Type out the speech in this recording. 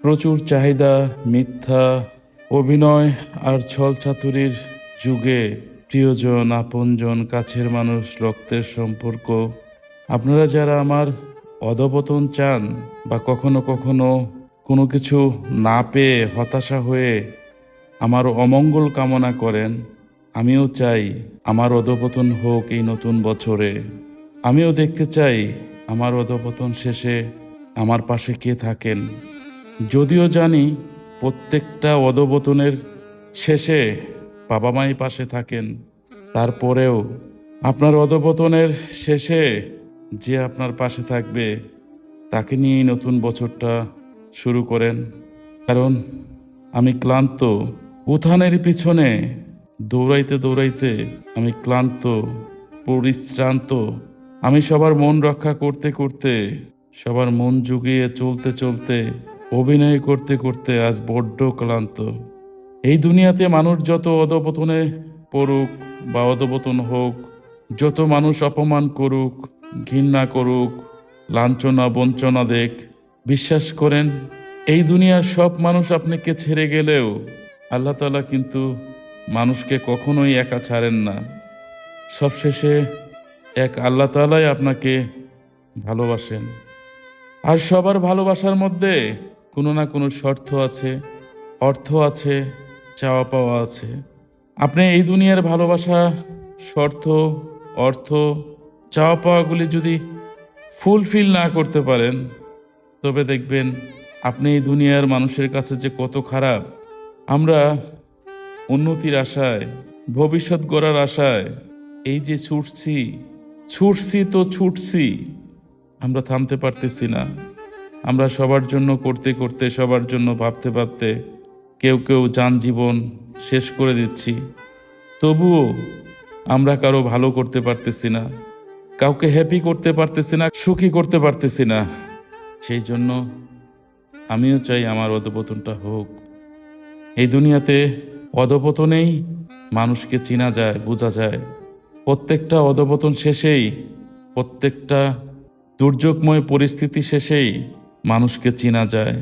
প্রচুর চাহিদা, মিথ্যা অভিনয় আর ছলচাতুরির যুগে প্রিয়জন, আপনজন, কাছের মানুষ, রক্তের সম্পর্ক, আপনারা যারা আমার অধঃপতন চান বা কখনো কখনো কোনো কিছু না পেয়ে হতাশা হয়ে আমার অমঙ্গল কামনা করেন, আমিও চাই আমার অধঃপতন হোক এই নতুন বছরে। আমিও দেখতে চাই আমার অধঃপতন শেষে আমার পাশে কে থাকেন। যদিও জানি প্রত্যেকটা অধঃপতনের শেষে বাবা মাই পাশে থাকেন, তারপরেও আপনার অধঃপতনের শেষে যে আপনার পাশে থাকবে তাকে নিয়েই নতুন বছরটা শুরু করেন। কারণ আমি ক্লান্ত, উত্থানের পিছনে দৌড়াইতে দৌড়াইতে আমি ক্লান্ত, পরিশ্রান্ত। আমি সবার মন রক্ষা করতে করতে, সবার মন জুগিয়ে চলতে চলতে, অভিনয় করতে করতে আজ বড্ড ক্লান্ত। এই দুনিয়াতে মানুষ যত অধঃপতনে পড়ুক বা অধঃপতন হোক, যত মানুষ অপমান করুক, ঘৃণা করুক, লাঞ্ছনা বঞ্চনা দেখ, বিশ্বাস করেন এই দুনিয়ার সব মানুষ আপনাকে ছেড়ে গেলেও আল্লাহ তাআলা কিন্তু মানুষকে কখনোই একা ছাড়েন না। সবশেষে এক আল্লাহ তাআলাই আপনাকে ভালোবাসেন। আর সবার ভালোবাসার মধ্যে কোনো না কোনো শর্ত আছে, অর্থ আছে, চাওয়া পাওয়া আছে। আপনি এই দুনিয়ার ভালোবাসা, শর্ত, অর্থ, চাওয়া পাওয়াগুলি যদি ফুলফিল না করতে পারেন, তবে দেখবেন আপনি এই দুনিয়ার মানুষের কাছে যে কত খারাপ। আমরা উন্নতির আশায়, ভবিষ্যৎ গড়ার আশায় এই যে ছুটছি ছুটছি তো ছুটছি, আমরা থামতে পারতেছি না। আমরা সবার জন্য করতে করতে, সবার জন্য ভাবতে ভাবতে কেউ কেউ যান জীবন শেষ করে দিচ্ছি। তবুও আমরা কারো ভালো করতে পারতেছি না, কাউকে হ্যাপি করতে পারতেছি না, সুখী করতে পারতেছি না। সেই জন্য আমিও চাই আমার অধঃপতনটা হোক। এই দুনিয়াতে অধঃপতনেই মানুষকে চেনা যায়, বোঝা যায়। প্রত্যেকটা অধঃপতন শেষেই, প্রত্যেকটা দুর্যোগময় পরিস্থিতি শেষেই মানুষকে চেনা যায়।